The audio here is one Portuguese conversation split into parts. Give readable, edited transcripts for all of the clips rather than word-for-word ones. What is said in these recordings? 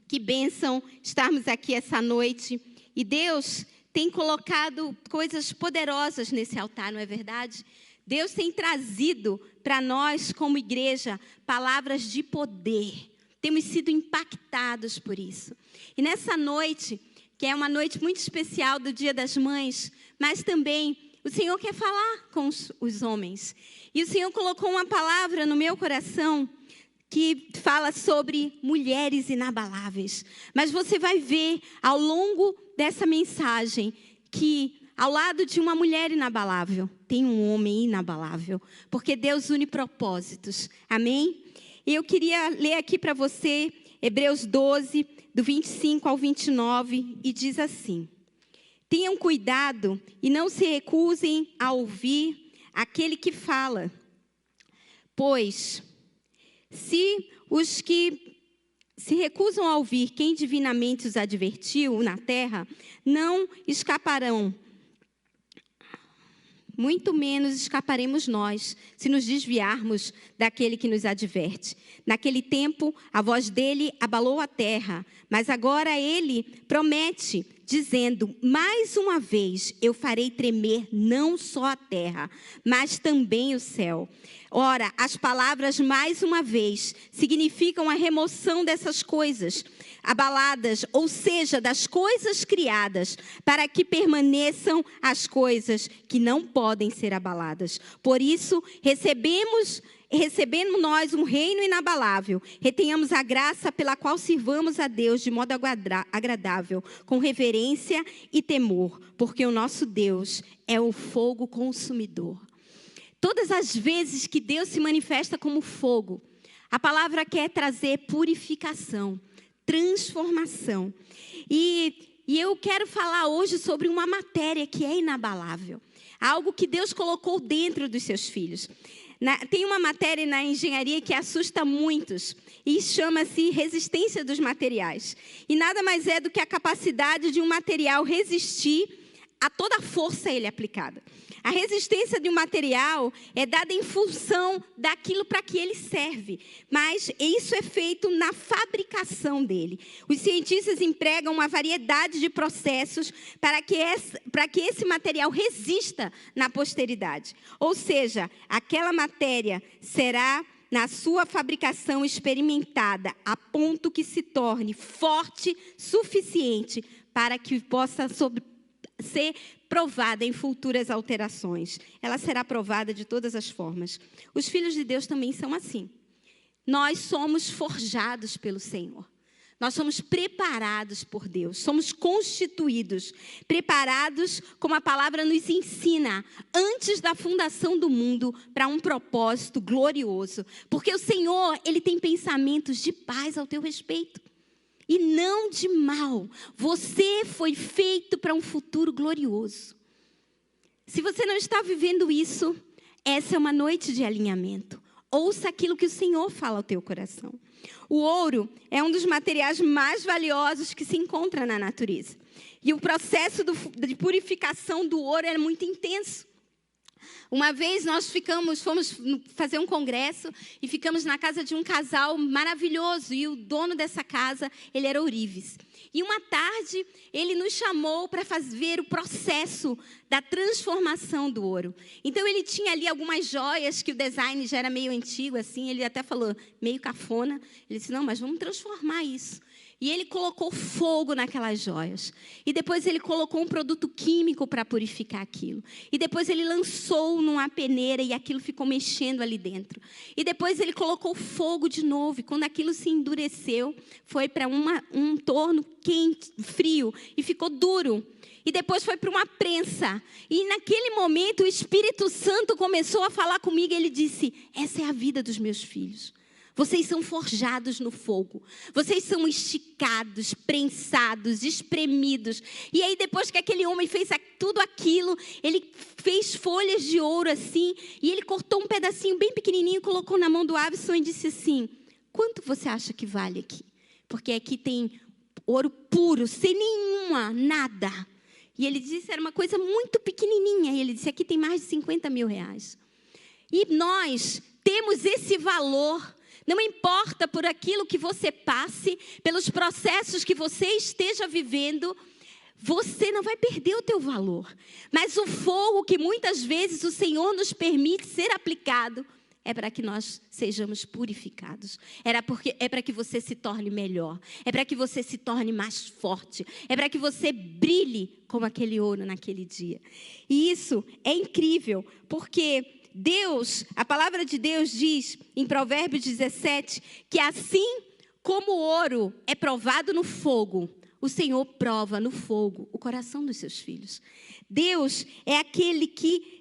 Que bênção estarmos aqui essa noite. E Deus tem colocado coisas poderosas nesse altar, não é verdade? Deus tem trazido para nós, como igreja, palavras de poder. Temos sido impactados por isso. E nessa noite, que é uma noite muito especial do Dia das Mães, mas também o Senhor quer falar com os homens. E o Senhor colocou uma palavra no meu coração que fala sobre mulheres inabaláveis. Mas você vai ver ao longo dessa mensagem que ao lado de uma mulher inabalável tem um homem inabalável, porque Deus une propósitos. Amém? E eu queria ler aqui para você Hebreus 12, do 25 ao 29, e diz assim: tenham cuidado e não se recusem a ouvir aquele que fala, pois se os que se recusam a ouvir quem divinamente os advertiu na terra, não escaparão. Muito menos escaparemos nós, se nos desviarmos daquele que nos adverte. Naquele tempo, a voz dele abalou a terra, mas agora ele promete, dizendo: mais uma vez eu farei tremer não só a terra, mas também o céu. Ora, as palavras mais uma vez significam a remoção dessas coisas abaladas, ou seja, das coisas criadas, para que permaneçam as coisas que não podem ser abaladas. Por isso, recebendo nós um reino inabalável, retenhamos a graça pela qual sirvamos a Deus de modo agradável, com reverência e temor, porque o nosso Deus é o fogo consumidor. Todas as vezes que Deus se manifesta como fogo, a palavra quer trazer purificação, transformação. E eu quero falar hoje sobre uma matéria que é inabalável. Algo que Deus colocou dentro dos seus filhos. Tem uma matéria na engenharia que assusta muitos e chama-se resistência dos materiais. E nada mais é do que a capacidade de um material resistir a toda a força a ele aplicada. A resistência de um material é dada em função daquilo para que ele serve, mas isso é feito na fabricação dele. Os cientistas empregam uma variedade de processos para que esse material resista na posteridade. Ou seja, aquela matéria será, na sua fabricação, experimentada a ponto que se torne forte suficiente para que possa ser provada em futuras alterações. Ela será provada de todas as formas. Os filhos de Deus também são assim. Nós somos forjados pelo Senhor. Nós somos preparados por Deus. Somos constituídos, preparados, como a palavra nos ensina, antes da fundação do mundo, para um propósito glorioso. Porque o Senhor, Ele tem pensamentos de paz ao teu respeito. E não de mal. Você foi feito para um futuro glorioso. Se você não está vivendo isso, essa é uma noite de alinhamento. Ouça aquilo que o Senhor fala ao teu coração. O ouro é um dos materiais mais valiosos que se encontra na natureza. E o processo de purificação do ouro é muito intenso. Uma vez nós fomos fazer um congresso e ficamos na casa de um casal maravilhoso. E o dono dessa casa, ele era ourives. E uma tarde, ele nos chamou para ver o processo da transformação do ouro. Então, ele tinha ali algumas joias que o design já era meio antigo, assim. Ele até falou, meio cafona. Ele disse, não, mas vamos transformar isso. E ele colocou fogo naquelas joias. E depois ele colocou um produto químico para purificar aquilo. E depois ele lançou numa peneira e aquilo ficou mexendo ali dentro. E depois ele colocou fogo de novo. E quando aquilo se endureceu, foi para um torno quente, frio. E ficou duro. E depois foi para uma prensa. E naquele momento o Espírito Santo começou a falar comigo. E ele disse, essa é a vida dos meus filhos. Vocês são forjados no fogo. Vocês são esticados, prensados, espremidos. E aí depois que aquele homem fez tudo aquilo, ele fez folhas de ouro assim. E ele cortou um pedacinho bem pequenininho, colocou na mão do Avison e disse assim, quanto você acha que vale aqui? Porque aqui tem ouro puro, sem nenhuma, nada. E ele disse, era uma coisa muito pequenininha. E ele disse, aqui tem mais de 50 mil reais. E nós temos esse valor Não importa por aquilo que você passe, pelos processos que você esteja vivendo, você não vai perder o teu valor. Mas o fogo que muitas vezes o Senhor nos permite ser aplicado, é para que nós sejamos purificados. É para que você se torne melhor. É para que você se torne mais forte. É para que você brilhe como aquele ouro naquele dia. E isso é incrível, porque Deus, a palavra de Deus diz em Provérbios 17, que assim como o ouro é provado no fogo, o Senhor prova no fogo o coração dos seus filhos. Deus é aquele que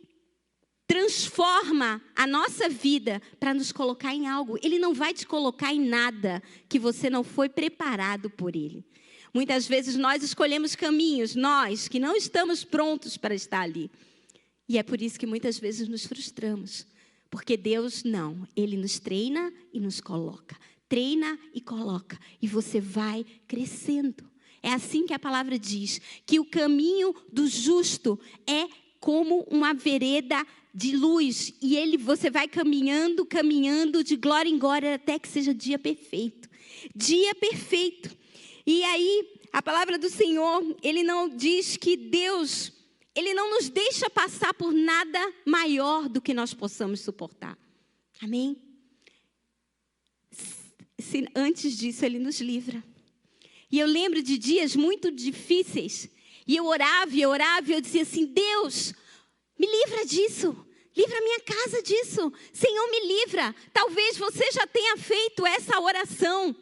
transforma a nossa vida para nos colocar em algo. Ele não vai te colocar em nada que você não foi preparado por Ele. Muitas vezes nós escolhemos caminhos, nós que não estamos prontos para estar ali. E é por isso que muitas vezes nos frustramos. Porque Deus não, Ele nos treina e nos coloca. Treina e coloca. E você vai crescendo. É assim que a palavra diz, que o caminho do justo é como uma vereda de luz, e você vai caminhando, caminhando de glória em glória, até que seja dia perfeito. Dia perfeito. E aí, a palavra do Senhor, Ele não diz que Deus, Ele não nos deixa passar por nada maior do que nós possamos suportar. Amém? Antes disso, Ele nos livra. E eu lembro de dias muito difíceis, e eu orava, e eu dizia assim, Deus, me livra disso. Livra a minha casa disso. Senhor, me livra. Talvez você já tenha feito essa oração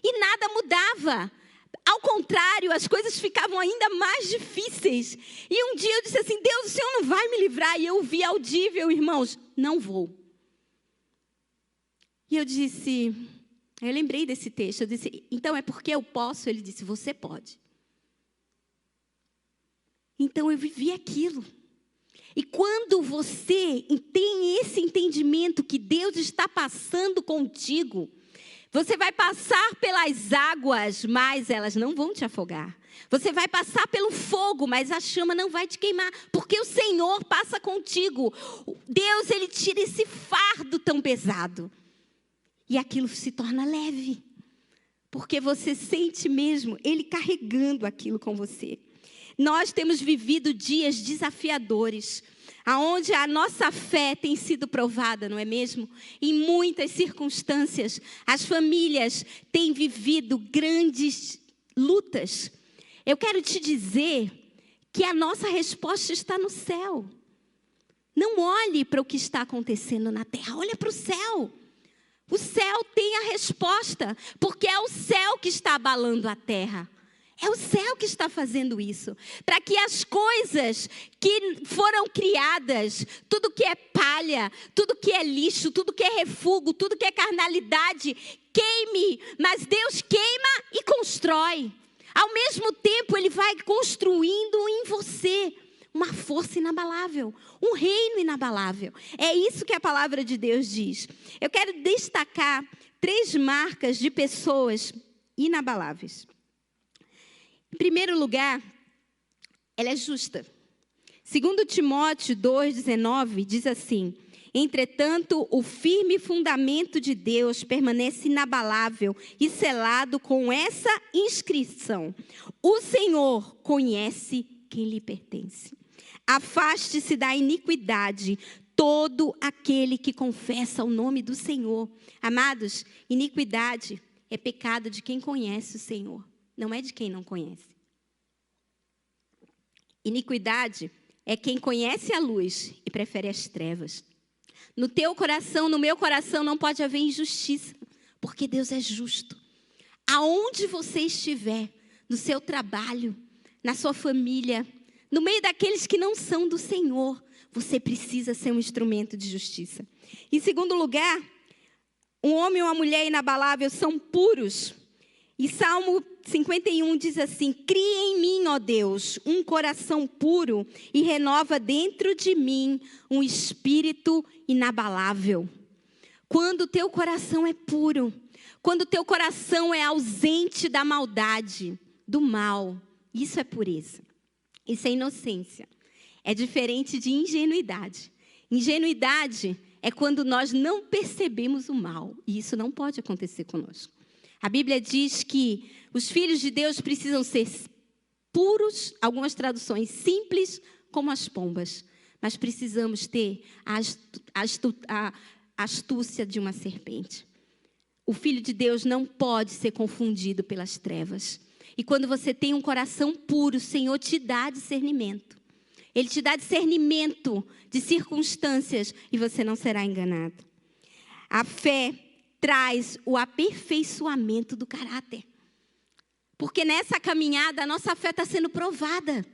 e nada mudava. Ao contrário, as coisas ficavam ainda mais difíceis. E um dia eu disse assim, Deus, o Senhor não vai me livrar? E eu vi audível, irmãos, não vou. E eu lembrei desse texto. Eu disse, então é porque eu posso? Ele disse, você pode. Então eu vivi aquilo. E quando você tem esse entendimento que Deus está passando contigo, você vai passar pelas águas, mas elas não vão te afogar. Você vai passar pelo fogo, mas a chama não vai te queimar, porque o Senhor passa contigo. Deus, Ele tira esse fardo tão pesado. E aquilo se torna leve, porque você sente mesmo Ele carregando aquilo com você. Nós temos vivido dias desafiadores, aonde a nossa fé tem sido provada, não é mesmo? Em muitas circunstâncias, as famílias têm vivido grandes lutas. Eu quero te dizer que a nossa resposta está no céu. Não olhe para o que está acontecendo na terra, olha para o céu. O céu tem a resposta, porque é o céu que está abalando a terra. É o céu que está fazendo isso, para que as coisas que foram criadas, tudo que é palha, tudo que é lixo, tudo que é refúgio, tudo que é carnalidade, queime, mas Deus queima e constrói. Ao mesmo tempo, Ele vai construindo em você uma força inabalável, um reino inabalável. É isso que a palavra de Deus diz. Eu quero destacar 3 marcas de pessoas inabaláveis. Em primeiro lugar, ela é justa. 2 Timóteo 2,19 diz assim, entretanto, o firme fundamento de Deus permanece inabalável e selado com essa inscrição. O Senhor conhece quem lhe pertence. Afaste-se da iniquidade todo aquele que confessa o nome do Senhor. Amados, iniquidade é pecado de quem conhece o Senhor. Não é de quem não conhece. Iniquidade é quem conhece a luz e prefere as trevas. No teu coração, no meu coração, não pode haver injustiça, porque Deus é justo. Aonde você estiver, no seu trabalho, na sua família, no meio daqueles que não são do Senhor, você precisa ser um instrumento de justiça. Em segundo lugar, um homem e uma mulher inabalável são puros. E Salmo 51 diz assim, cria em mim, ó Deus, um coração puro e renova dentro de mim um espírito inabalável. Quando o teu coração é puro, quando o teu coração é ausente da maldade, do mal, isso é pureza, isso é inocência. É diferente de ingenuidade. Ingenuidade é quando nós não percebemos o mal. E isso não pode acontecer conosco. A Bíblia diz que os filhos de Deus precisam ser puros, algumas traduções simples, como as pombas. Mas precisamos ter a astúcia de uma serpente. O Filho de Deus não pode ser confundido pelas trevas. E quando você tem um coração puro, o Senhor te dá discernimento. Ele te dá discernimento de circunstâncias e você não será enganado. A fé traz o aperfeiçoamento do caráter. Porque nessa caminhada a nossa fé está sendo provada.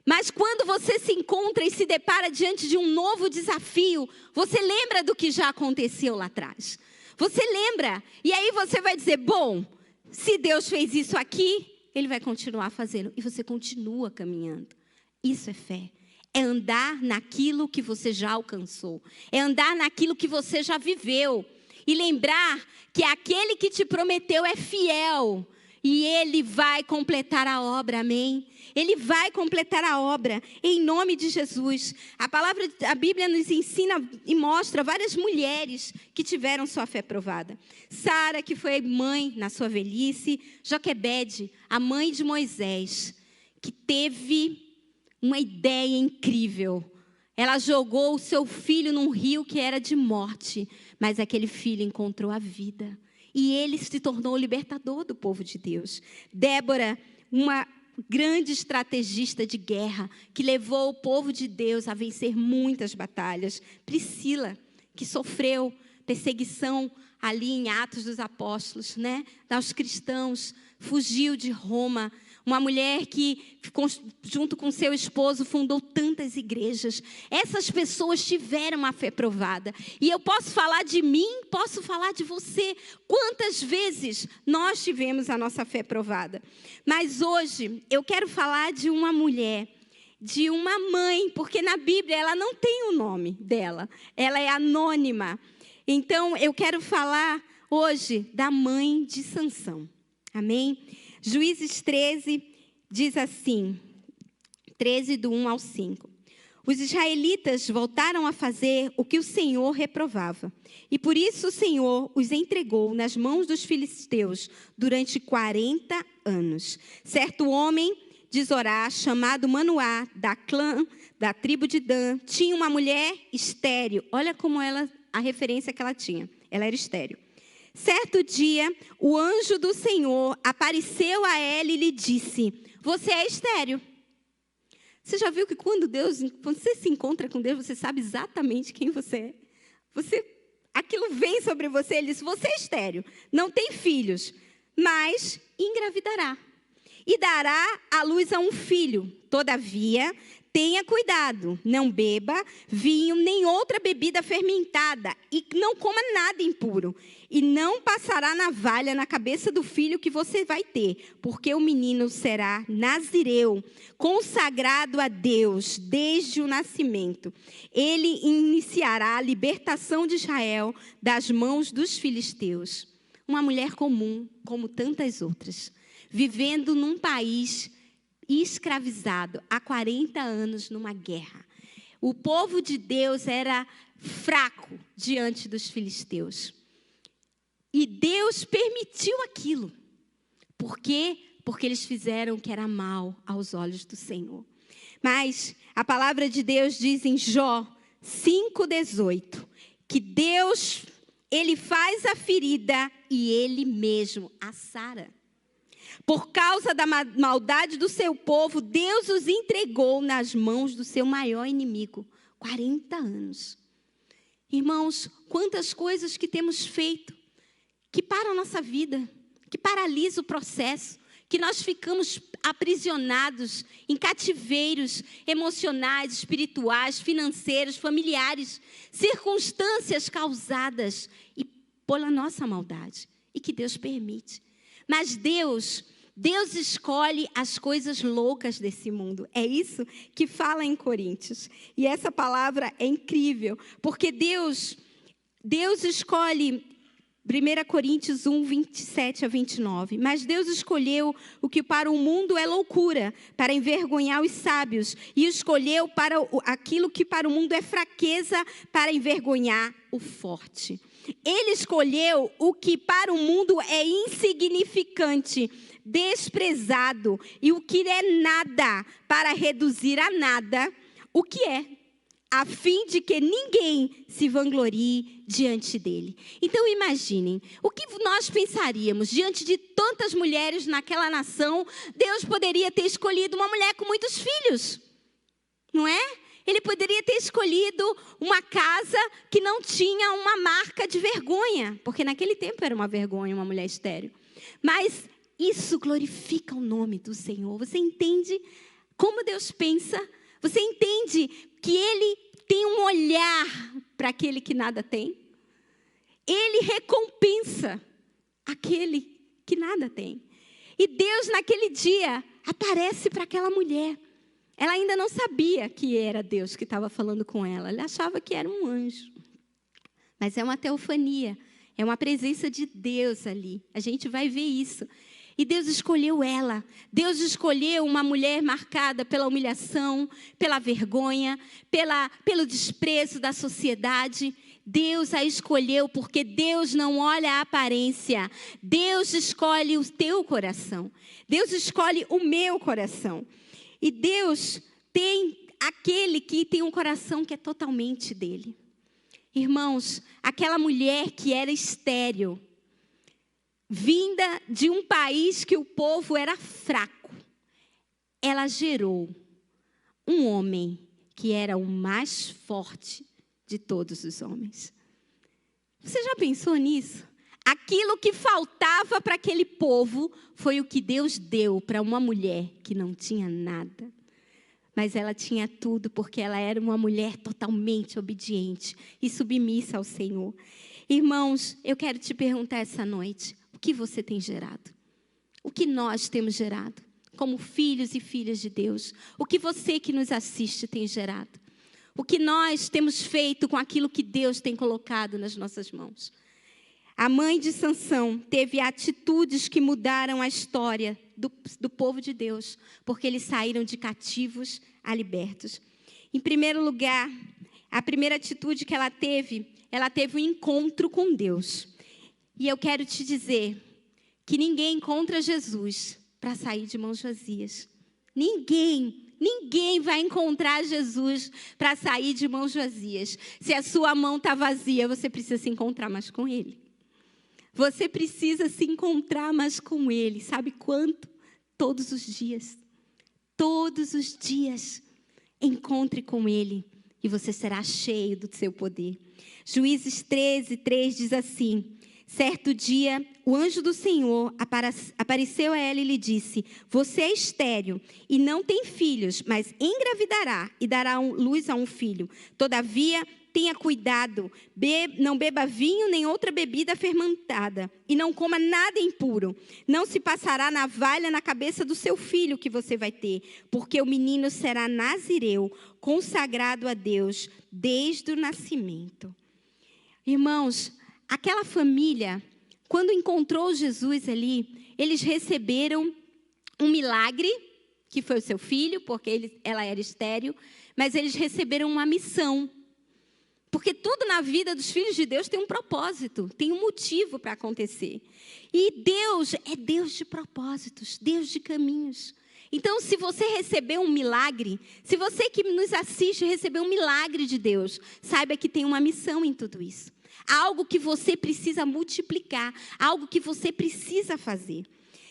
Mas quando você se encontra e se depara diante de um novo desafio, você lembra do que já aconteceu lá atrás. Você lembra. E aí você vai dizer, bom, se Deus fez isso aqui, Ele vai continuar fazendo. E você continua caminhando. Isso é fé. É andar naquilo que você já alcançou. É andar naquilo que você já viveu. E lembrar que aquele que te prometeu é fiel. E Ele vai completar a obra, amém? Ele vai completar a obra, em nome de Jesus. A Bíblia nos ensina e mostra várias mulheres que tiveram sua fé provada. Sara, que foi mãe na sua velhice. Joquebede, a mãe de Moisés, que teve uma ideia incrível. Ela jogou o seu filho num rio que era de morte, mas aquele filho encontrou a vida. E ele se tornou o libertador do povo de Deus. Débora, uma grande estrategista de guerra, que levou o povo de Deus a vencer muitas batalhas. Priscila, que sofreu perseguição ali em Atos dos Apóstolos, né? Aos cristãos, fugiu de Roma. Uma mulher que, junto com seu esposo, fundou tantas igrejas. Essas pessoas tiveram a fé provada. E eu posso falar de mim, posso falar de você. Quantas vezes nós tivemos a nossa fé provada? Mas hoje eu quero falar de uma mulher, de uma mãe, porque na Bíblia ela não tem o nome dela. Ela é anônima. Então eu quero falar hoje da mãe de Sansão. Amém? Juízes 13 diz assim, 13 do 1 ao 5. Os israelitas voltaram a fazer o que o Senhor reprovava. E por isso o Senhor os entregou nas mãos dos filisteus durante 40 anos. Certo homem de Zorá, chamado Manoá, da tribo de Dan, tinha uma mulher estéril. Olha como a referência que ela tinha. Ela era estéril. Certo dia, o anjo do Senhor apareceu a ela e lhe disse, você é estéril. Você já viu que quando você se encontra com Deus, você sabe exatamente quem você é? Aquilo vem sobre você, ele diz, você é estéril, não tem filhos, mas engravidará. E dará à luz a um filho. Todavia, tenha cuidado, não beba vinho nem outra bebida fermentada e não coma nada impuro. E não passará navalha na cabeça do filho que você vai ter, porque o menino será nazireu, consagrado a Deus desde o nascimento. Ele iniciará a libertação de Israel das mãos dos filisteus. Uma mulher comum, como tantas outras, vivendo num país escravizado há 40 anos numa guerra. O povo de Deus era fraco diante dos filisteus. E Deus permitiu aquilo. Por quê? Porque eles fizeram o que era mal aos olhos do Senhor. Mas a palavra de Deus diz em Jó 5,18, que Deus, Ele faz a ferida e Ele mesmo a sara. Por causa da maldade do seu povo, Deus os entregou nas mãos do seu maior inimigo. 40 anos. Irmãos, quantas coisas que temos feito que param a nossa vida, que paralisa o processo, que nós ficamos aprisionados em cativeiros emocionais, espirituais, financeiros, familiares, circunstâncias causadas pela nossa maldade e que Deus permite. Mas Deus escolhe as coisas loucas desse mundo. É isso que fala em Coríntios. E essa palavra é incrível, porque Deus escolhe 1 Coríntios 1, 27 a 29. Mas Deus escolheu o que para o mundo é loucura, para envergonhar os sábios. E escolheu para aquilo que para o mundo é fraqueza, para envergonhar o forte. Ele escolheu o que para o mundo é insignificante, desprezado, e o que é nada, para reduzir a nada o que é, a fim de que ninguém se vanglorie diante dele. Então imaginem, o que nós pensaríamos diante de tantas mulheres naquela nação? Deus poderia ter escolhido uma mulher com muitos filhos, não é? Ele poderia ter escolhido uma casa que não tinha uma marca de vergonha, porque naquele tempo era uma vergonha uma mulher estéril. Mas isso glorifica o nome do Senhor. Você entende como Deus pensa? Você entende que Ele tem um olhar para aquele que nada tem? Ele recompensa aquele que nada tem. E Deus, naquele dia, aparece para aquela mulher. Ela ainda não sabia que era Deus que estava falando com ela. Ela achava que era um anjo. Mas é uma teofania. É uma presença de Deus ali. A gente vai ver isso. E Deus escolheu ela. Deus escolheu uma mulher marcada pela humilhação, pela vergonha, pelo desprezo da sociedade. Deus a escolheu porque Deus não olha a aparência. Deus escolhe o teu coração. Deus escolhe o meu coração. E Deus tem aquele que tem um coração que é totalmente dele. Irmãos, aquela mulher que era estéril, vinda de um país que o povo era fraco, ela gerou um homem que era o mais forte de todos os homens. Você já pensou nisso? Aquilo que faltava para aquele povo foi o que Deus deu para uma mulher que não tinha nada. Mas ela tinha tudo porque ela era uma mulher totalmente obediente e submissa ao Senhor. Irmãos, eu quero te perguntar essa noite, o que você tem gerado? O que nós temos gerado? Como filhos e filhas de Deus. O que você que nos assiste tem gerado? O que nós temos feito com aquilo que Deus tem colocado nas nossas mãos? A mãe de Sansão teve atitudes que mudaram a história do povo de Deus, porque eles saíram de cativos a libertos. Em primeiro lugar, a primeira atitude que ela teve um encontro com Deus. E eu quero te dizer que ninguém encontra Jesus para sair de mãos vazias. Ninguém vai encontrar Jesus para sair de mãos vazias. Se a sua mão está vazia, você precisa se encontrar mais com Ele. Você precisa se encontrar mais com Ele. Sabe quanto? Todos os dias. Todos os dias. Encontre com Ele e você será cheio do seu poder. Juízes 13, 3 diz assim: certo dia, o anjo do Senhor apareceu a ela e lhe disse: você é estéril e não tem filhos, mas engravidará e dará luz a um filho. Todavia, tenha cuidado, não beba vinho nem outra bebida fermentada, e não coma nada impuro. Não se passará navalha na cabeça do seu filho que você vai ter, porque o menino será nazireu, consagrado a Deus desde o nascimento. Irmãos, aquela família, quando encontrou Jesus ali, eles receberam um milagre, que foi o seu filho, porque ela era estéril, mas eles receberam uma missão. Porque tudo na vida dos filhos de Deus tem um propósito, tem um motivo para acontecer. E Deus é Deus de propósitos, Deus de caminhos. Então, se você recebeu um milagre, se você que nos assiste recebeu um milagre de Deus, saiba que tem uma missão em tudo isso. Algo que você precisa multiplicar, algo que você precisa fazer.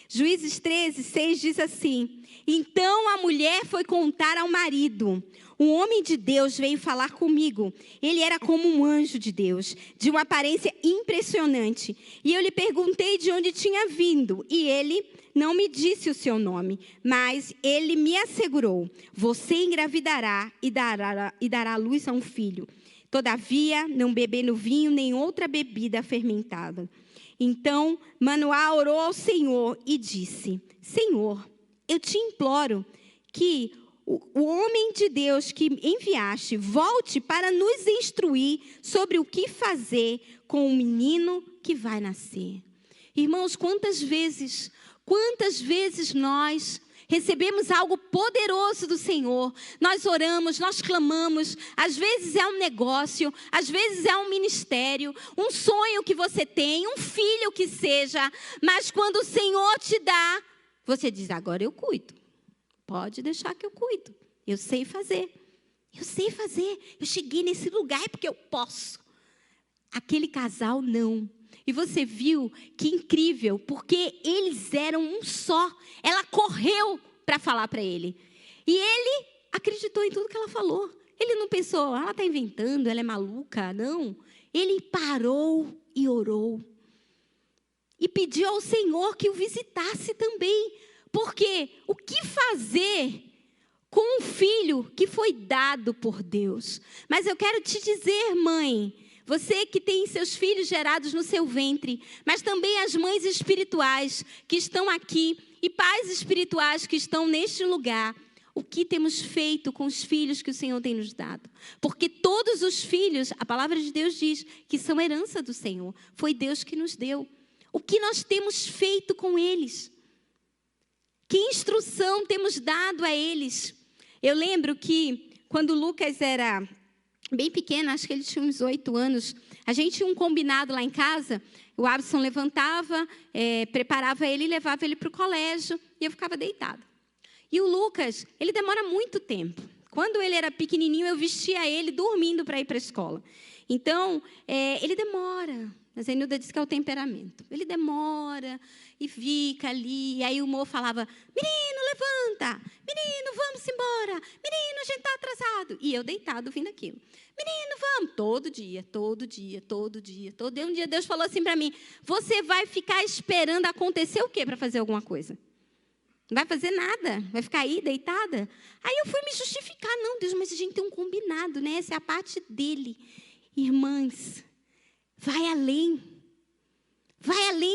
Juízes 13, 6 diz assim: então a mulher foi contar ao marido: um homem de Deus veio falar comigo. Ele era como um anjo de Deus, de uma aparência impressionante. E eu lhe perguntei de onde tinha vindo, e ele não me disse o seu nome, mas ele me assegurou: você engravidará e dará luz a um filho. Todavia, não bebendo vinho nem outra bebida fermentada. Então, Manoá orou ao Senhor e disse: Senhor, eu te imploro que o homem de Deus que enviaste volte para nos instruir sobre o que fazer com o menino que vai nascer. Irmãos, quantas vezes nós recebemos algo poderoso do Senhor, nós oramos, nós clamamos, às vezes é um negócio, às vezes é um ministério, um sonho que você tem, um filho que seja, mas quando o Senhor te dá, você diz, agora eu cuido, pode deixar que eu cuido, eu sei fazer, eu cheguei nesse lugar porque eu posso. Aquele casal não. E você viu que incrível, porque eles eram um só. Ela correu para falar para ele. E ele acreditou em tudo que ela falou. Ele não pensou, ela está inventando, ela é maluca. Não. Ele parou e orou. E pediu ao Senhor que o visitasse também. Porque o que fazer com um filho que foi dado por Deus? Mas eu quero te dizer, mãe, você que tem seus filhos gerados no seu ventre, mas também as mães espirituais que estão aqui e pais espirituais que estão neste lugar, o que temos feito com os filhos que o Senhor tem nos dado? Porque todos os filhos, a palavra de Deus diz que são herança do Senhor. Foi Deus que nos deu. O que nós temos feito com eles? Que instrução temos dado a eles? Eu lembro que quando o Lucas era bem pequeno, acho que ele tinha uns 8 anos, a gente tinha um combinado lá em casa, o Abson levantava, preparava ele e levava ele para o colégio, e eu ficava deitada. E o Lucas, ele demora muito tempo. Quando ele era pequenininho, eu vestia ele dormindo para ir para a escola. Então, ele demora. Mas a Nilda disse que é o temperamento. Ele demora e fica ali. E aí o Mo falava, menino, levanta. Menino, vamos embora. Menino, a gente está atrasado. E eu deitado ouvindo aquilo. Menino, vamos. Todo dia. Um dia Deus falou assim para mim, você vai ficar esperando acontecer o quê para fazer alguma coisa? Não vai fazer nada. Vai ficar aí deitada? Aí eu fui me justificar. Não, Deus, mas a gente tem um combinado, né? Essa é a parte dele. Irmãs, vai além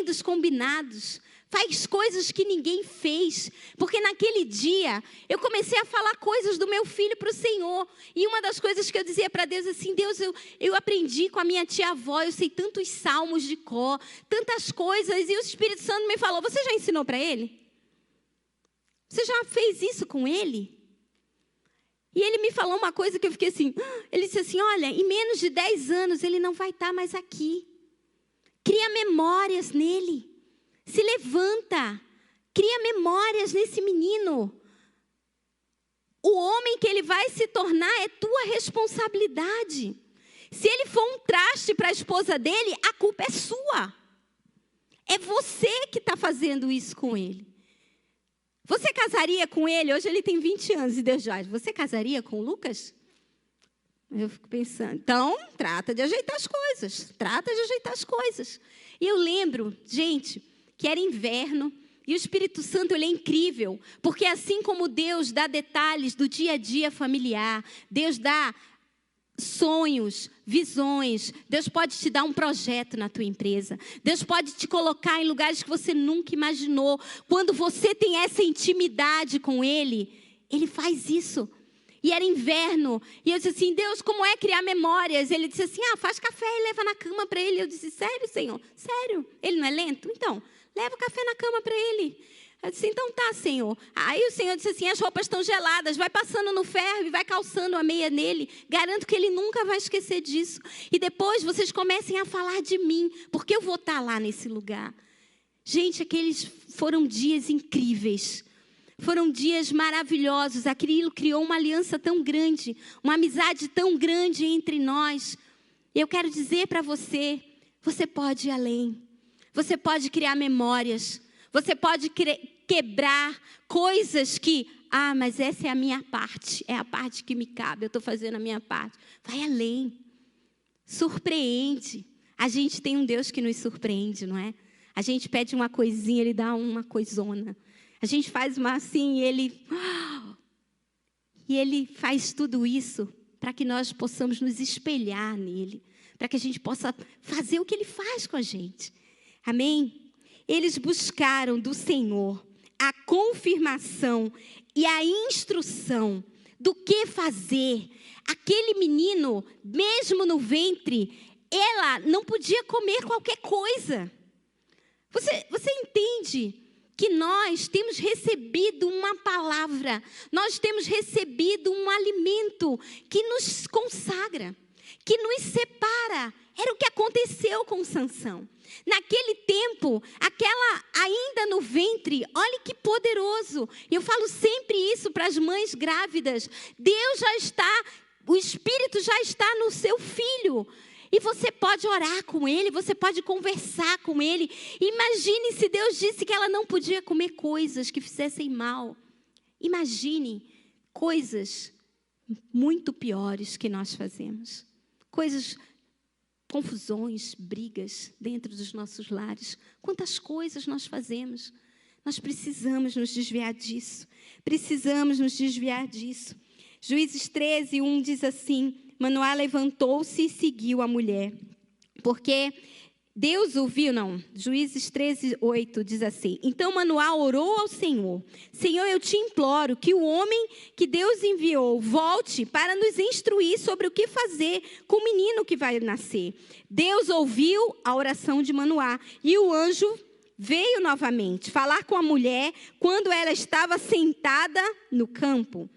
dos combinados, faz coisas que ninguém fez, porque naquele dia eu comecei a falar coisas do meu filho para o Senhor, e uma das coisas que eu dizia para Deus assim, Deus, eu aprendi com a minha tia-avó, eu sei tantos salmos de cor, tantas coisas, e o Espírito Santo me falou, você já ensinou para ele? Você já fez isso com ele? E ele me falou uma coisa que eu fiquei assim, ele disse assim, olha, em menos de 10 anos ele não vai estar mais aqui. Cria memórias nele. Se levanta. Cria memórias nesse menino. O homem que ele vai se tornar é tua responsabilidade. Se ele for um traste para a esposa dele, a culpa é sua. É você que está fazendo isso com ele. Você casaria com ele? Hoje ele tem 20 anos e Deus já. Você casaria com o Lucas? Eu fico pensando. Então, trata de ajeitar as coisas. E eu lembro, gente, que era inverno e o Espírito Santo, ele é incrível. Porque assim como Deus dá detalhes do dia a dia familiar, Deus dá sonhos, visões, Deus pode te dar um projeto na tua empresa, Deus pode te colocar em lugares que você nunca imaginou. Quando você tem essa intimidade com Ele, Ele faz isso. E era inverno, e eu disse assim, Deus, como é criar memórias? Ele disse assim, faz café e leva na cama para ele. Eu disse, sério, Senhor? Sério? Ele não é lento? Então, leva o café na cama para ele. Eu disse, então tá, Senhor. Aí o Senhor disse assim, as roupas estão geladas, vai passando no ferro e vai calçando a meia nele. Garanto que ele nunca vai esquecer disso. E depois vocês comecem a falar de mim, porque eu vou estar lá nesse lugar. Gente, aqueles foram dias incríveis. Foram dias maravilhosos. Aquilo criou uma aliança tão grande, uma amizade tão grande entre nós. Eu quero dizer para você, você pode ir além. Você pode criar memórias. Você pode quebrar coisas que, mas essa é a minha parte, é a parte que me cabe, eu estou fazendo a minha parte. Vai além, surpreende. A gente tem um Deus que nos surpreende, não é? A gente pede uma coisinha, Ele dá uma coisona. A gente faz uma assim e Ele faz tudo isso para que nós possamos nos espelhar nele, para que a gente possa fazer o que Ele faz com a gente. Amém? Eles buscaram do Senhor a confirmação e a instrução do que fazer. Aquele menino, mesmo no ventre, ela não podia comer qualquer coisa. Você entende que nós temos recebido uma palavra, nós temos recebido um alimento que nos consagra, que nos separa. Era o que aconteceu com Sansão. Naquele tempo, aquela ainda no ventre, olha que poderoso. Eu falo sempre isso para as mães grávidas. Deus já está, o Espírito já está no seu filho. E você pode orar com ele, você pode conversar com ele. Imagine se Deus disse que ela não podia comer coisas que fizessem mal. Imagine coisas muito piores que nós fazemos. Coisas, confusões, brigas dentro dos nossos lares. Quantas coisas nós fazemos. Nós precisamos nos desviar disso. Precisamos nos desviar disso. Juízes 13, 1 diz assim: Manoá levantou-se e seguiu a mulher, porque Deus ouviu, Juízes 13, 8 diz assim: Então Manoá orou ao Senhor: Senhor, eu te imploro que o homem que Deus enviou volte para nos instruir sobre o que fazer com o menino que vai nascer. Deus ouviu a oração de Manoá e o anjo veio novamente falar com a mulher quando ela estava sentada no campo.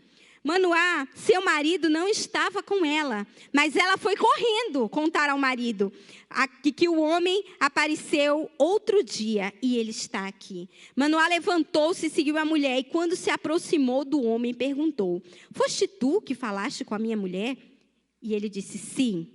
Manoá, seu marido, não estava com ela, mas ela foi correndo contar ao marido que o homem apareceu outro dia e ele está aqui. Manoá levantou-se e seguiu a mulher, e quando se aproximou do homem, perguntou: Foste tu que falaste com a minha mulher? E ele disse: Sim.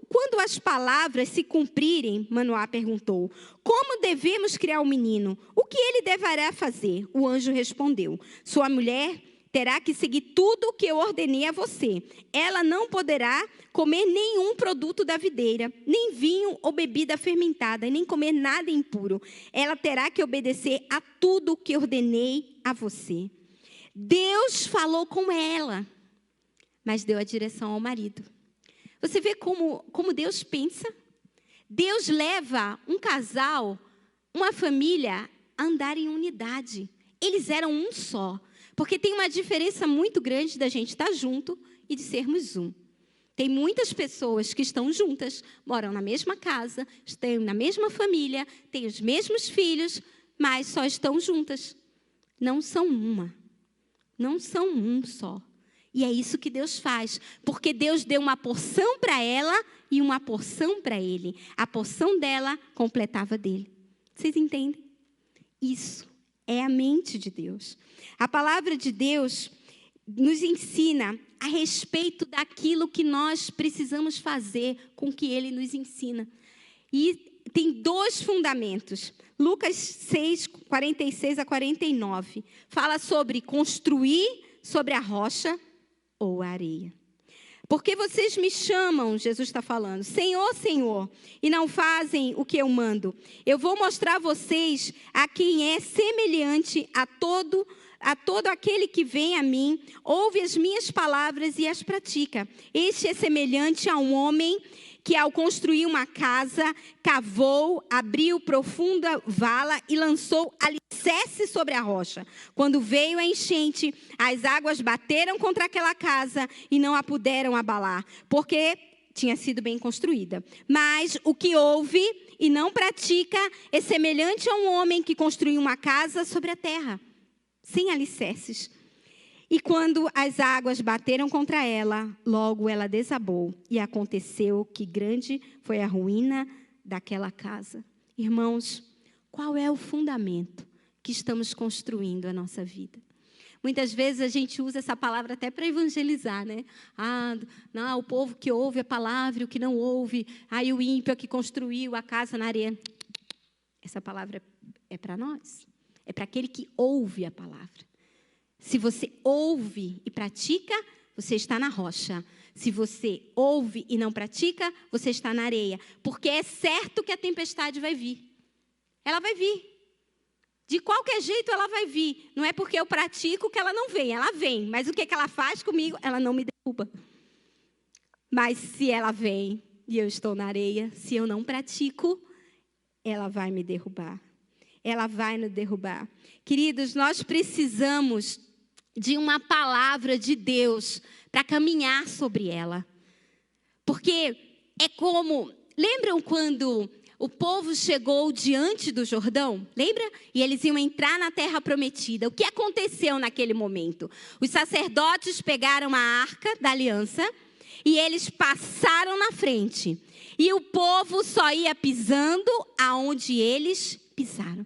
Quando as palavras se cumprirem, Manoá perguntou: Como devemos criar o menino? O que ele deverá fazer? O anjo respondeu: Sua mulher terá que seguir tudo o que eu ordenei a você. Ela não poderá comer nenhum produto da videira, nem vinho ou bebida fermentada, e nem comer nada impuro. Ela terá que obedecer a tudo o que ordenei a você. Deus falou com ela, mas deu a direção ao marido. Você vê como Deus pensa? Deus leva um casal, uma família, a andar em unidade. Eles eram um só. Porque tem uma diferença muito grande da gente estar junto e de sermos um. Tem muitas pessoas que estão juntas, moram na mesma casa, estão na mesma família, têm os mesmos filhos, mas só estão juntas. Não são uma. Não são um só. E é isso que Deus faz, porque Deus deu uma porção para ela e uma porção para ele. A porção dela completava dele. Vocês entendem? Isso é a mente de Deus. A palavra de Deus nos ensina a respeito daquilo que nós precisamos fazer com que ele nos ensina. E tem dois fundamentos. Lucas 6, 46 a 49. Fala sobre construir sobre a rocha ou a areia. Porque vocês me chamam, Jesus está falando, Senhor, Senhor, e não fazem o que eu mando. Eu vou mostrar a vocês a quem é semelhante a todo aquele que vem a mim, ouve as minhas palavras e as pratica. Este é semelhante a um homem que, ao construir uma casa, cavou, abriu profunda vala e lançou alicerce sobre a rocha. Quando veio a enchente, as águas bateram contra aquela casa e não a puderam abalar, porque tinha sido bem construída. Mas o que ouve e não pratica é semelhante a um homem que construiu uma casa sobre a terra, sem alicerces. E quando as águas bateram contra ela, logo ela desabou. E aconteceu que grande foi a ruína daquela casa. Irmãos, qual é o fundamento que estamos construindo a nossa vida? Muitas vezes a gente usa essa palavra até para evangelizar, né? O povo que ouve a palavra, o que não ouve. Aí o ímpio é que construiu a casa na areia. Essa palavra é para nós. É para aquele que ouve a palavra. Se você ouve e pratica, você está na rocha. Se você ouve e não pratica, você está na areia. Porque é certo que a tempestade vai vir. Ela vai vir. De qualquer jeito ela vai vir. Não é porque eu pratico que ela não vem. Ela vem. Mas o que ela faz comigo? Ela não me derruba. Mas se ela vem e eu estou na areia, se eu não pratico, ela vai me derrubar. ela vai nos derrubar. Queridos, nós precisamos de uma palavra de Deus para caminhar sobre ela. Porque é como... Lembram quando o povo chegou diante do Jordão? Lembra? E eles iam entrar na terra prometida. O que aconteceu naquele momento? Os sacerdotes pegaram a arca da aliança e eles passaram na frente. E o povo só ia pisando aonde eles pisaram.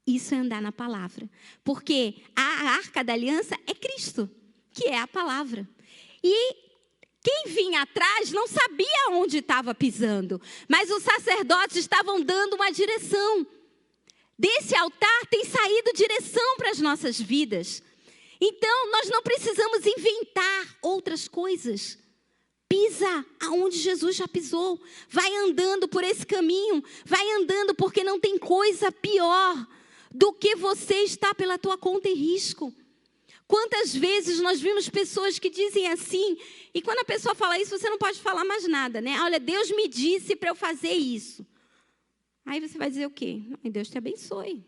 Isso é andar na palavra. Porque a arca da aliança é Cristo, que é a palavra. E quem vinha atrás não sabia onde estava pisando. Mas os sacerdotes estavam dando uma direção. Desse altar tem saído direção para as nossas vidas. Então, nós não precisamos inventar outras coisas. Pisa aonde Jesus já pisou. Vai andando por esse caminho. Vai andando, porque não tem coisa pior do que você estar pela tua conta e risco. Quantas vezes nós vimos pessoas que dizem assim, e quando a pessoa fala isso, você não pode falar mais nada, né? Olha, Deus me disse para eu fazer isso. Aí você vai dizer o quê? Deus te abençoe.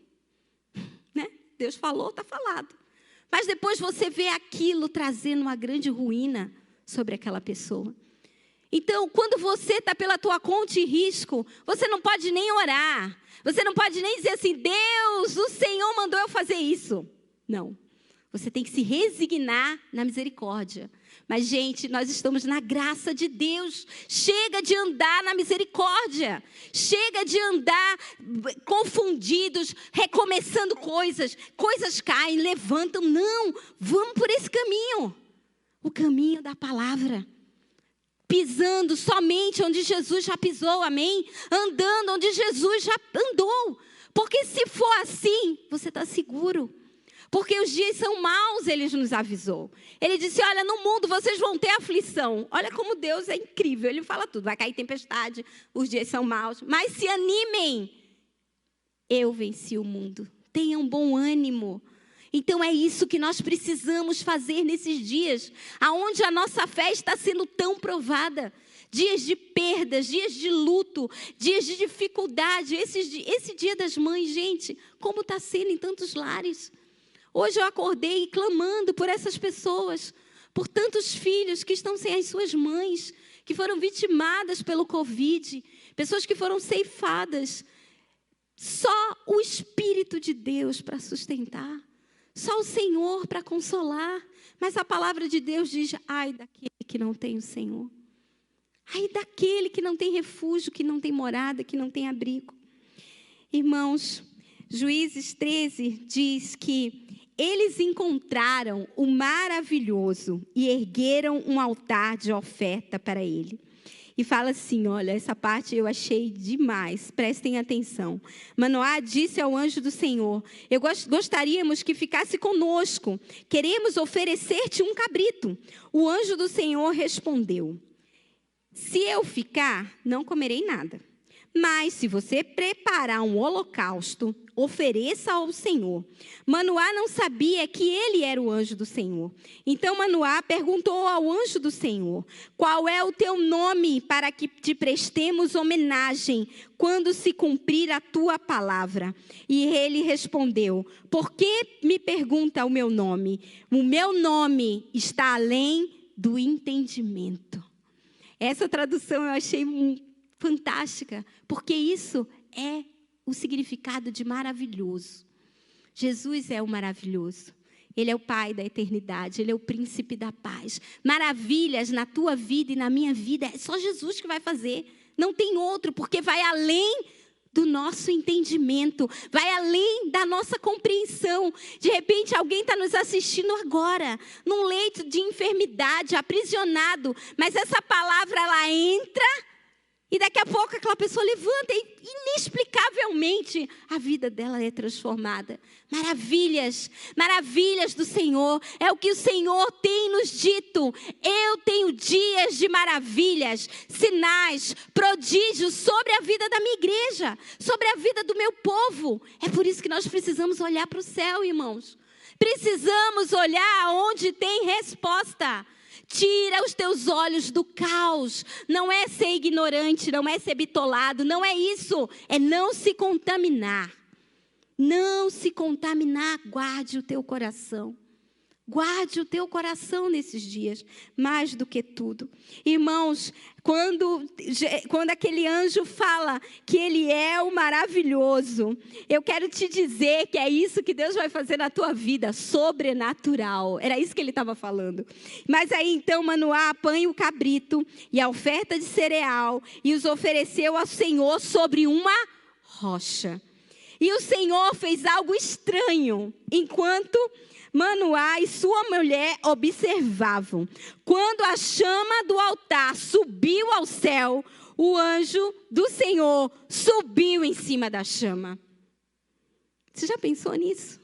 Né? Deus falou, está falado. Mas depois você vê aquilo trazendo uma grande ruína sobre aquela pessoa. Então, quando você está pela tua conta e risco, você não pode nem orar. Você não pode nem dizer assim, Deus, o Senhor mandou eu fazer isso. Não. Você tem que se resignar na misericórdia. Mas, gente, nós estamos na graça de Deus. Chega de andar na misericórdia. Chega de andar confundidos, recomeçando coisas. Coisas caem, levantam. Não, vamos por esse caminho. O caminho da palavra. Pisando somente onde Jesus já pisou, amém? Andando onde Jesus já andou. Porque se for assim, você está seguro. Porque os dias são maus, ele nos avisou. Ele disse, olha, no mundo vocês vão ter aflição. Olha como Deus é incrível, ele fala tudo. Vai cair tempestade, os dias são maus. Mas se animem, eu venci o mundo. Tenham bom ânimo. Então é isso que nós precisamos fazer nesses dias, aonde a nossa fé está sendo tão provada. Dias de perdas, dias de luto, dias de dificuldade. Esse dia das mães, gente, como está sendo em tantos lares. Hoje eu acordei clamando por essas pessoas, por tantos filhos que estão sem as suas mães, que foram vitimadas pelo Covid, pessoas que foram ceifadas. Só o Espírito de Deus para sustentar. Só o Senhor para consolar. Mas a palavra de Deus diz, ai daquele que não tem o Senhor. Ai daquele que não tem refúgio, que não tem morada, que não tem abrigo. Irmãos, Juízes 13 diz que eles encontraram o maravilhoso e ergueram um altar de oferta para ele. E fala assim, olha, essa parte eu achei demais, prestem atenção. Manoá disse ao anjo do Senhor, gostaríamos que ficasse conosco, queremos oferecer-te um cabrito. O anjo do Senhor respondeu, se eu ficar, não comerei nada. Mas se você preparar um holocausto, ofereça ao Senhor. Manoá não sabia que ele era o anjo do Senhor. Então Manoá perguntou ao anjo do Senhor, qual é o teu nome para que te prestemos homenagem quando se cumprir a tua palavra? E ele respondeu, por que me pergunta o meu nome? O meu nome está além do entendimento. Essa tradução eu achei fantástica, porque isso é o significado de maravilhoso. Jesus é o maravilhoso. Ele é o Pai da eternidade, Ele é o príncipe da paz. Maravilhas na tua vida e na minha vida, é só Jesus que vai fazer. Não tem outro, porque vai além do nosso entendimento, vai além da nossa compreensão. De repente, alguém está nos assistindo agora, num leito de enfermidade, aprisionado, mas essa palavra, ela entra. E daqui a pouco aquela pessoa levanta e inexplicavelmente a vida dela é transformada. Maravilhas, maravilhas do Senhor. É o que o Senhor tem nos dito. Eu tenho dias de maravilhas, sinais, prodígios sobre a vida da minha igreja, sobre a vida do meu povo. É por isso que nós precisamos olhar para o céu, irmãos. Precisamos olhar onde tem resposta. Tira os teus olhos do caos. Não é ser ignorante, não é ser bitolado, não é isso. É não se contaminar. não se contaminar, guarde o teu coração. Guarde o teu coração nesses dias, mais do que tudo. Irmãos, quando aquele anjo fala que ele é o maravilhoso, eu quero te dizer que é isso que Deus vai fazer na tua vida, sobrenatural. Era isso que ele estava falando. Mas aí então Manoá apanha o cabrito e a oferta de cereal e os ofereceu ao Senhor sobre uma rocha. E o Senhor fez algo estranho, enquanto Manoá e sua mulher observavam. Quando a chama do altar subiu ao céu, o anjo do Senhor subiu em cima da chama. Você já pensou nisso?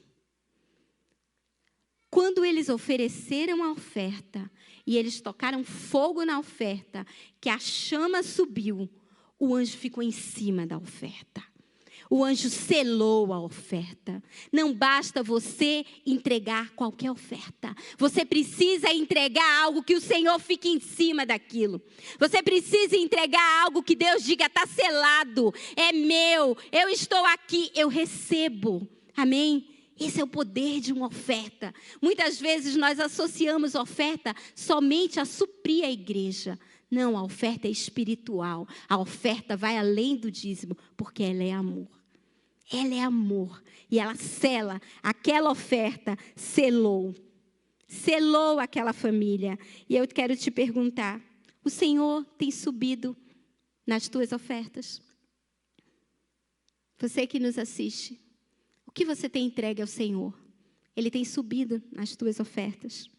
Quando eles ofereceram a oferta e eles tocaram fogo na oferta, que a chama subiu, o anjo ficou em cima da oferta. O anjo selou a oferta. Não basta você entregar qualquer oferta. Você precisa entregar algo que o Senhor fique em cima daquilo. Você precisa entregar algo que Deus diga, está selado, é meu, eu estou aqui, eu recebo. Amém? Esse é o poder de uma oferta. Muitas vezes nós associamos oferta somente a suprir a igreja. Não, a oferta é espiritual. A oferta vai além do dízimo, porque ela é amor. Ela é amor. E ela sela, aquela oferta selou aquela família. E eu quero te perguntar, o Senhor tem subido nas tuas ofertas? Você que nos assiste, o que você tem entregue ao Senhor? Ele tem subido nas tuas ofertas?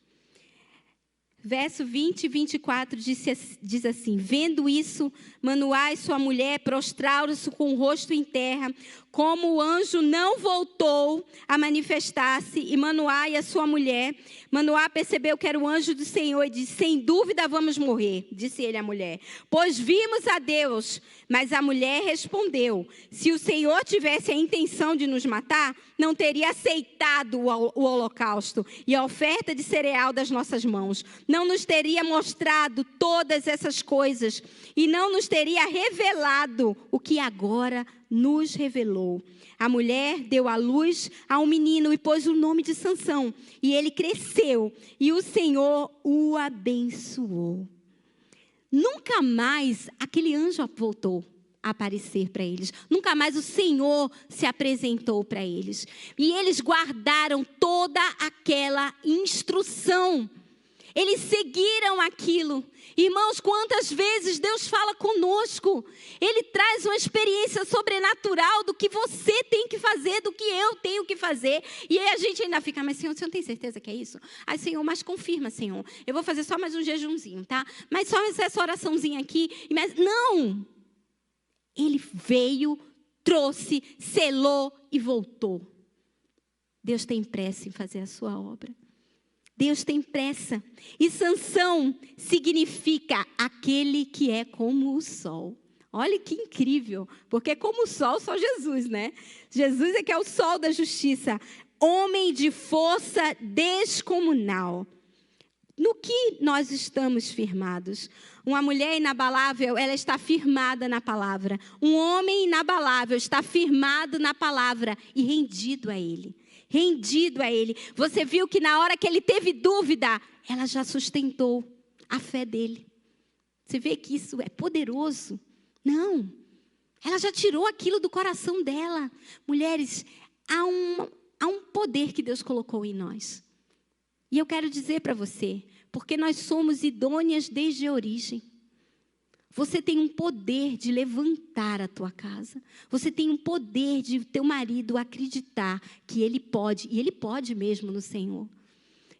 Verso 20 e 24 diz assim: vendo isso, Manoá e sua mulher prostraram-se com o rosto em terra, como o anjo não voltou a manifestar-se, e Manoá e a sua mulher, Manoá percebeu que era o anjo do Senhor e disse, sem dúvida vamos morrer, disse ele à mulher, pois vimos a Deus. Mas a mulher respondeu, se o Senhor tivesse a intenção de nos matar, não teria aceitado o holocausto e a oferta de cereal das nossas mãos. Não nos teria mostrado todas essas coisas e não nos teria revelado o que agora nos revelou. A mulher deu à luz a um menino e pôs o nome de Sansão. E ele cresceu e o Senhor o abençoou. Nunca mais aquele anjo voltou a aparecer para eles. Nunca mais o Senhor se apresentou para eles. E eles guardaram toda aquela instrução. Eles seguiram aquilo. Irmãos, quantas vezes Deus fala conosco? Ele traz uma experiência sobrenatural do que você tem que fazer, do que eu tenho que fazer. E aí a gente ainda fica, mas Senhor, você não tem certeza que é isso? Ai, Senhor, mas confirma, Senhor. Eu vou fazer só mais um jejumzinho, tá? Mas só essa oraçãozinha aqui. Mas não! Ele veio, trouxe, selou e voltou. Deus tem pressa em fazer a sua obra. Deus tem pressa. E Sansão significa aquele que é como o sol. Olha que incrível, porque como o sol, só Jesus, né? Jesus é que é o sol da justiça. Homem de força descomunal. No que nós estamos firmados? Uma mulher inabalável, ela está firmada na palavra. Um homem inabalável está firmado na palavra e rendido a Ele. Rendido a Ele. Você viu que na hora que ele teve dúvida, ela já sustentou a fé dele. Você vê que isso é poderoso? Não. Ela já tirou aquilo do coração dela. Mulheres, há um poder que Deus colocou em nós. E eu quero dizer para você, porque nós somos idôneas desde a origem. Você tem um poder de levantar a tua casa. Você tem um poder de teu marido acreditar que ele pode, e ele pode mesmo no Senhor.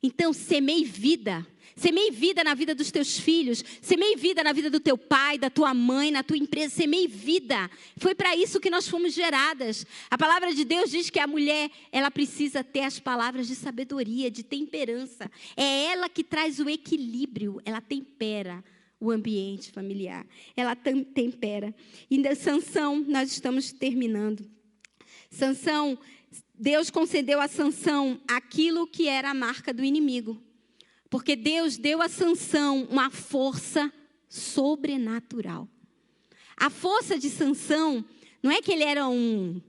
Então, semeie vida. Semeie vida na vida dos teus filhos. Semeie vida na vida do teu pai, da tua mãe, na tua empresa. Semeie vida. Foi para isso que nós fomos geradas. A palavra de Deus diz que a mulher, ela precisa ter as palavras de sabedoria, de temperança. É ela que traz o equilíbrio. Ela tempera o ambiente familiar. Ela tempera. E Sansão, nós estamos terminando. Sansão, Deus concedeu a Sansão aquilo que era a marca do inimigo. Porque Deus deu a Sansão uma força sobrenatural. A força de Sansão, não é que ele era um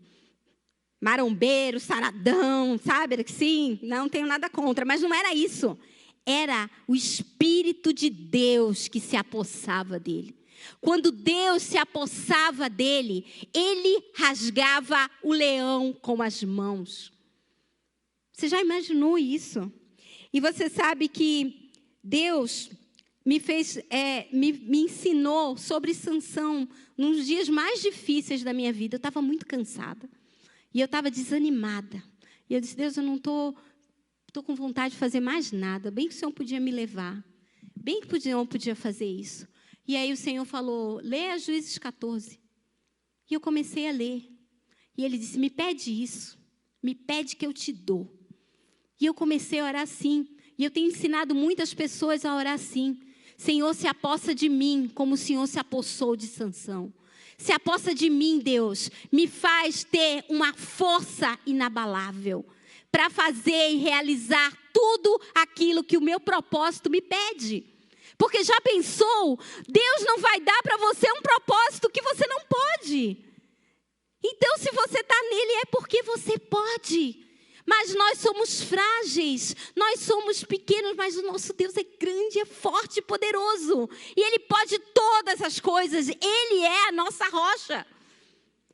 marombeiro, saradão, sabe? Sim, não tenho nada contra, mas não era isso. Era o Espírito de Deus que se apossava dele. Quando Deus se apossava dele, ele rasgava o leão com as mãos. Você já imaginou isso? E você sabe que Deus me ensinou sobre Sansão nos dias mais difíceis da minha vida. Eu estava muito cansada e eu estava desanimada. E eu disse: Deus, eu não estou com vontade de fazer mais nada. Bem que o Senhor podia me levar. Bem que o Senhor podia fazer isso. E aí o Senhor falou: lê Juízes 14. E eu comecei a ler. E ele disse: me pede isso. Me pede que eu te dou. E eu comecei a orar assim. E eu tenho ensinado muitas pessoas a orar assim. Senhor, se apossa de mim como o Senhor se apossou de Sansão. Se apossa de mim, Deus. Me faz ter uma força inabalável para fazer e realizar tudo aquilo que o meu propósito me pede. Porque já pensou? Deus não vai dar para você um propósito que você não pode. Então, se você está nele, é porque você pode. Mas nós somos frágeis, nós somos pequenos, mas o nosso Deus é grande, é forte e poderoso. E Ele pode todas as coisas, Ele é a nossa rocha.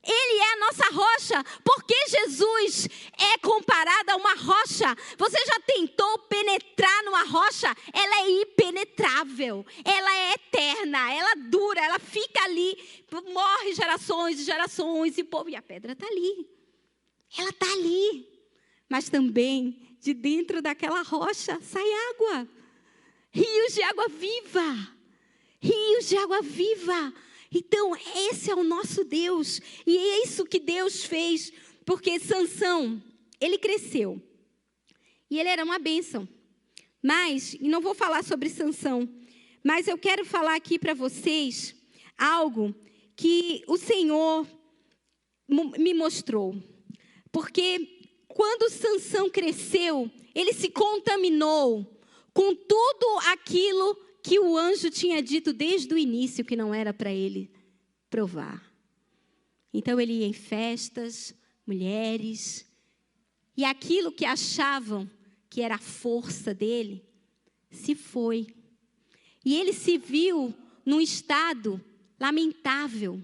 Ele é a nossa rocha. Porque Jesus é comparado a uma rocha? Você já tentou penetrar numa rocha? Ela é impenetrável, ela é eterna, ela dura, ela fica ali, morre gerações e gerações, e a pedra está ali. Ela está ali. Mas também, de dentro daquela rocha, sai água. Rios de água viva. Rios de água viva. Então, esse é o nosso Deus. E é isso que Deus fez. Porque Sansão, ele cresceu. E ele era uma bênção. Mas, e não vou falar sobre Sansão, mas eu quero falar aqui para vocês algo que o Senhor me mostrou. Porque quando Sansão cresceu, ele se contaminou com tudo aquilo que o anjo tinha dito desde o início que não era para ele provar. Então ele ia em festas, mulheres, e aquilo que achavam que era a força dele, se foi. E ele se viu num estado lamentável,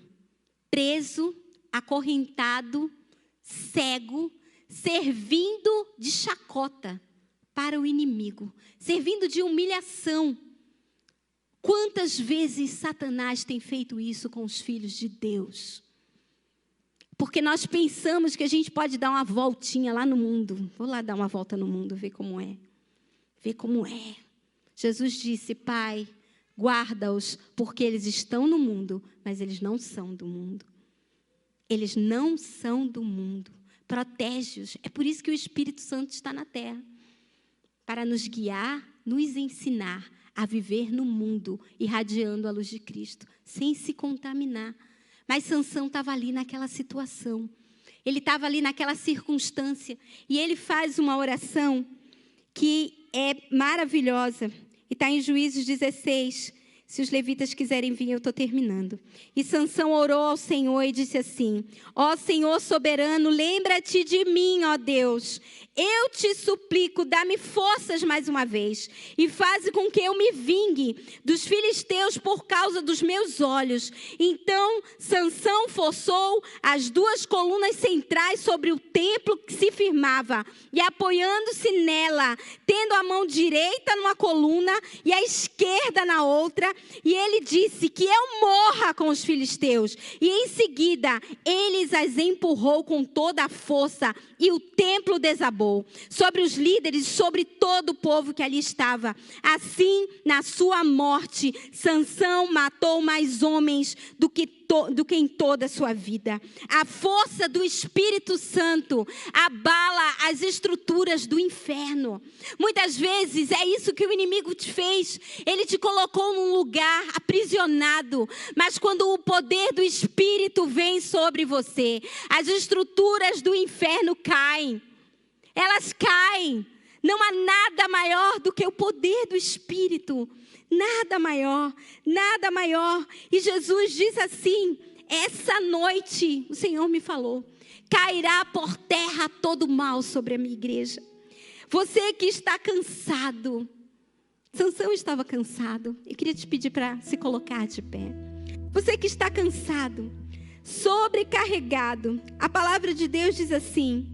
preso, acorrentado, cego, servindo de chacota para o inimigo, servindo de humilhação. Quantas vezes Satanás tem feito isso com os filhos de Deus? Porque nós pensamos que a gente pode dar uma voltinha lá no mundo. Vou lá dar uma volta no mundo, ver como é. Ver como é. Jesus disse: Pai, guarda-os, porque eles estão no mundo, mas eles não são do mundo. Eles não são do mundo. Protege-os. É por isso que o Espírito Santo está na terra. Para nos guiar, nos ensinar a viver no mundo, irradiando a luz de Cristo, sem se contaminar. Mas Sansão estava ali naquela situação. Ele estava ali naquela circunstância. E ele faz uma oração que é maravilhosa. E está em Juízes 16. Se os levitas quiserem vir, eu estou terminando. E Sansão orou ao Senhor e disse assim: ó Senhor soberano, lembra-te de mim, ó Deus. Eu te suplico, dá-me forças mais uma vez. E faze com que eu me vingue dos filisteus por causa dos meus olhos. Então Sansão forçou as duas colunas centrais sobre o templo que se firmava. E apoiando-se nela, tendo a mão direita numa coluna e a esquerda na outra, e ele disse que eu morra com os filisteus. E em seguida, ele as empurrou com toda a força e o templo desabou sobre os líderes, sobre todo o povo que ali estava. Assim, na sua morte, Sansão matou mais homens do que em toda a sua vida. A força do Espírito Santo abala as estruturas do inferno. Muitas vezes é isso que o inimigo te fez. Ele te colocou num lugar aprisionado. Mas quando o poder do Espírito vem sobre você, as estruturas do inferno caem. Elas caem. Não há nada maior do que o poder do Espírito. Nada maior, nada maior. E Jesus diz assim: essa noite, o Senhor me falou, cairá por terra todo mal sobre a minha igreja. Você que está cansado, Sansão estava cansado. Eu queria te pedir para se colocar de pé. Você que está cansado, sobrecarregado, a palavra de Deus diz assim: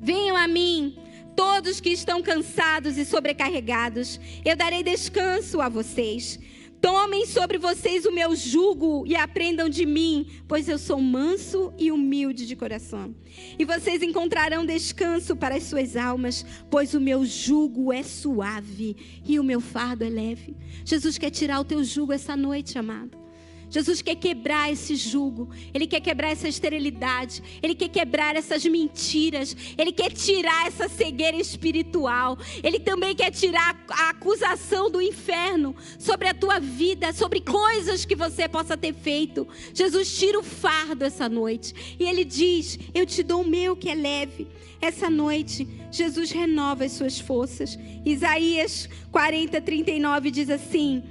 venham a mim, todos que estão cansados e sobrecarregados, eu darei descanso a vocês. Tomem sobre vocês o meu jugo e aprendam de mim, pois eu sou manso e humilde de coração. E vocês encontrarão descanso para as suas almas, pois o meu jugo é suave e o meu fardo é leve. Jesus quer tirar o teu jugo essa noite, amado. Jesus quer quebrar esse jugo, Ele quer quebrar essa esterilidade, Ele quer quebrar essas mentiras, Ele quer tirar essa cegueira espiritual, Ele também quer tirar a acusação do inferno sobre a tua vida, sobre coisas que você possa ter feito. Jesus tira o fardo essa noite e Ele diz: eu te dou o meu que é leve. Essa noite, Jesus renova as suas forças. Isaías 40:39 diz assim: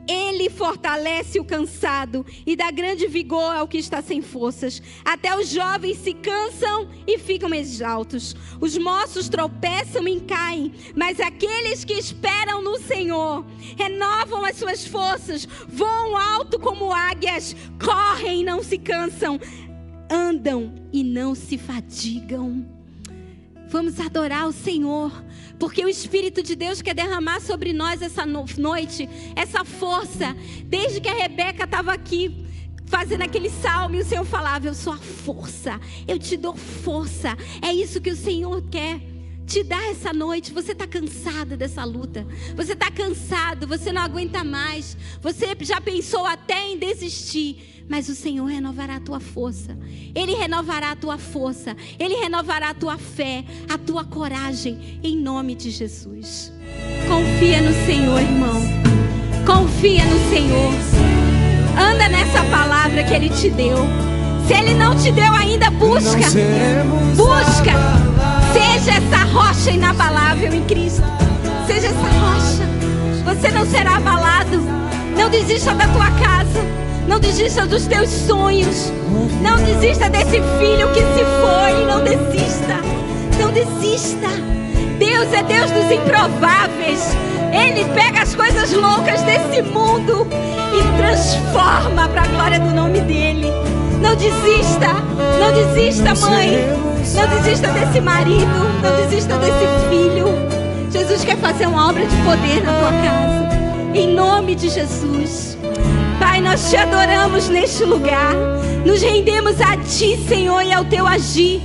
Ele fortalece o cansado e dá grande vigor ao que está sem forças. Até os jovens se cansam e ficam exaustos. Os moços tropeçam e caem. Mas aqueles que esperam no Senhor renovam as suas forças, voam alto como águias, correm e não se cansam, andam e não se fadigam. Vamos adorar o Senhor, porque o Espírito de Deus quer derramar sobre nós essa noite, essa força. Desde que a Rebeca estava aqui fazendo aquele salmo, e o Senhor falava: eu sou a força, eu te dou força. É isso que o Senhor quer te dar essa noite. Você está cansado dessa luta, você está cansado, você não aguenta mais, você já pensou até em desistir, mas o Senhor renovará a tua força. Ele renovará a tua força, Ele renovará a tua fé, a tua coragem, em nome de Jesus. Confia no Senhor, irmão. Confia no Senhor. Anda nessa palavra que Ele te deu. Se Ele não te deu ainda, busca. Busca. Seja essa rocha inabalável em Cristo. Seja essa rocha. Você não será abalado. Não desista da tua casa. Não desista dos teus sonhos. Não desista desse filho que se foi. Não desista. Não desista. Deus é Deus dos improváveis. Ele pega as coisas loucas desse mundo e transforma para a glória do nome dEle. Não desista. Não desista, mãe. Não desista desse marido. Não desista desse filho. Jesus quer fazer uma obra de poder na tua casa. Em nome de Jesus. Pai, nós te adoramos neste lugar. Nos rendemos a Ti, Senhor, e ao Teu agir.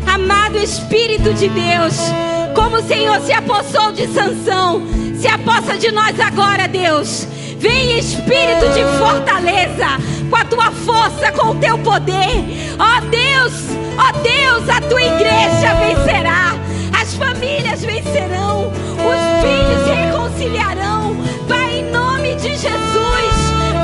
Amado Espírito de Deus, como o Senhor se apossou de Sansão, se apossa de nós agora, Deus. Vem, Espírito de fortaleza, com a Tua força, com o Teu poder. Ó Deus, a Tua igreja vencerá. As famílias vencerão. Os filhos se reconciliarão. Pai, em nome de Jesus,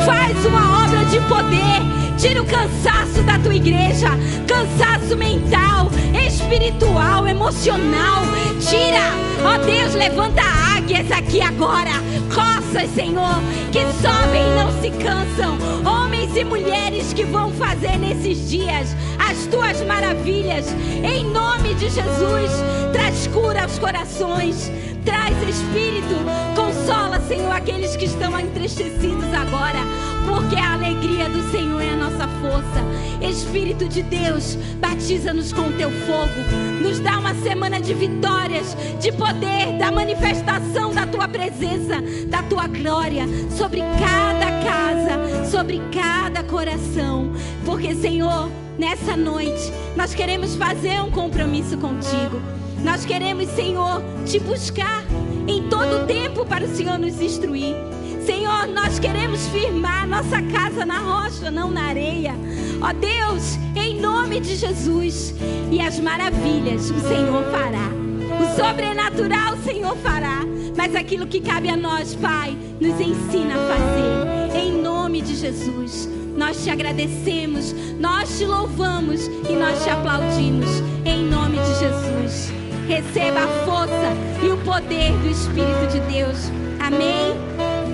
faz uma obra de poder. Tira o cansaço da tua igreja. Cansaço mental, espiritual, emocional. Tira, ó Deus, levanta águias aqui agora. Roças, Senhor, que sobem e não se cansam. Homens e mulheres que vão fazer nesses dias as tuas maravilhas. Em nome de Jesus, traz cura aos corações. Traz, Espírito, consola, Senhor, aqueles que estão entristecidos agora, porque a alegria do Senhor é a nossa força. Espírito de Deus, batiza-nos com o Teu fogo. Nos dá uma semana de vitórias, de poder, da manifestação da Tua presença, da Tua glória, sobre cada casa, sobre cada coração. Porque, Senhor, nessa noite, nós queremos fazer um compromisso contigo. Nós queremos, Senhor, Te buscar em todo o tempo para o Senhor nos instruir. Senhor, nós queremos firmar nossa casa na rocha, não na areia. Ó Deus, em nome de Jesus. E as maravilhas o Senhor fará. O sobrenatural o Senhor fará. Mas aquilo que cabe a nós, Pai, nos ensina a fazer. Em nome de Jesus. Nós Te agradecemos, nós Te louvamos e nós Te aplaudimos. Em nome de Jesus. Receba a força e o poder do Espírito de Deus. Amém?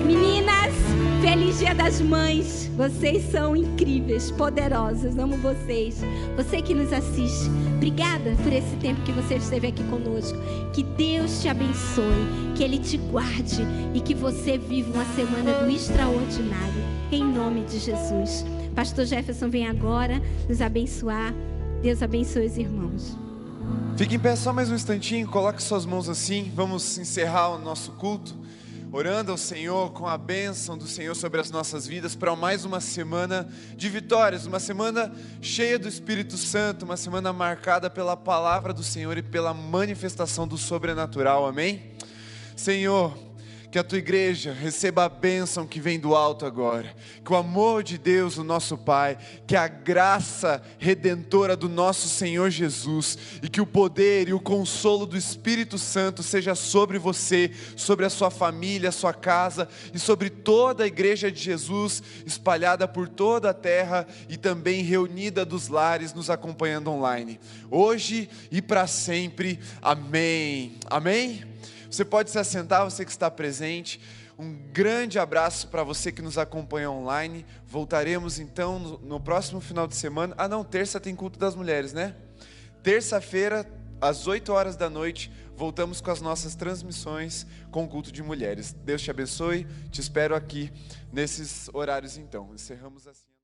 Meninas, Feliz Dia das Mães. Vocês são incríveis, poderosas. Amo vocês. Você que nos assiste, obrigada por esse tempo que você esteve aqui conosco. Que Deus te abençoe, que Ele te guarde e que você viva uma semana do extraordinário. Em nome de Jesus. Pastor Jefferson vem agora nos abençoar. Deus abençoe os irmãos. Fique em pé só mais um instantinho, coloque suas mãos assim. Vamos encerrar o nosso culto, orando ao Senhor com a bênção do Senhor sobre as nossas vidas, para mais uma semana de vitórias, uma semana cheia do Espírito Santo, uma semana marcada pela palavra do Senhor e pela manifestação do sobrenatural, amém? Senhor, que a tua igreja receba a bênção que vem do alto agora, que o amor de Deus, o nosso Pai, que a graça redentora do nosso Senhor Jesus e que o poder e o consolo do Espírito Santo seja sobre você, sobre a sua família, a sua casa e sobre toda a igreja de Jesus espalhada por toda a terra e também reunida dos lares nos acompanhando online, hoje e para sempre, amém, amém? Você pode se assentar, você que está presente. Um grande abraço para você que nos acompanha online. Voltaremos então no próximo final de semana. Terça tem culto das mulheres, né? Terça-feira, às 8 horas da noite, voltamos com as nossas transmissões com o culto de mulheres. Deus te abençoe, te espero aqui nesses horários então. Encerramos assim.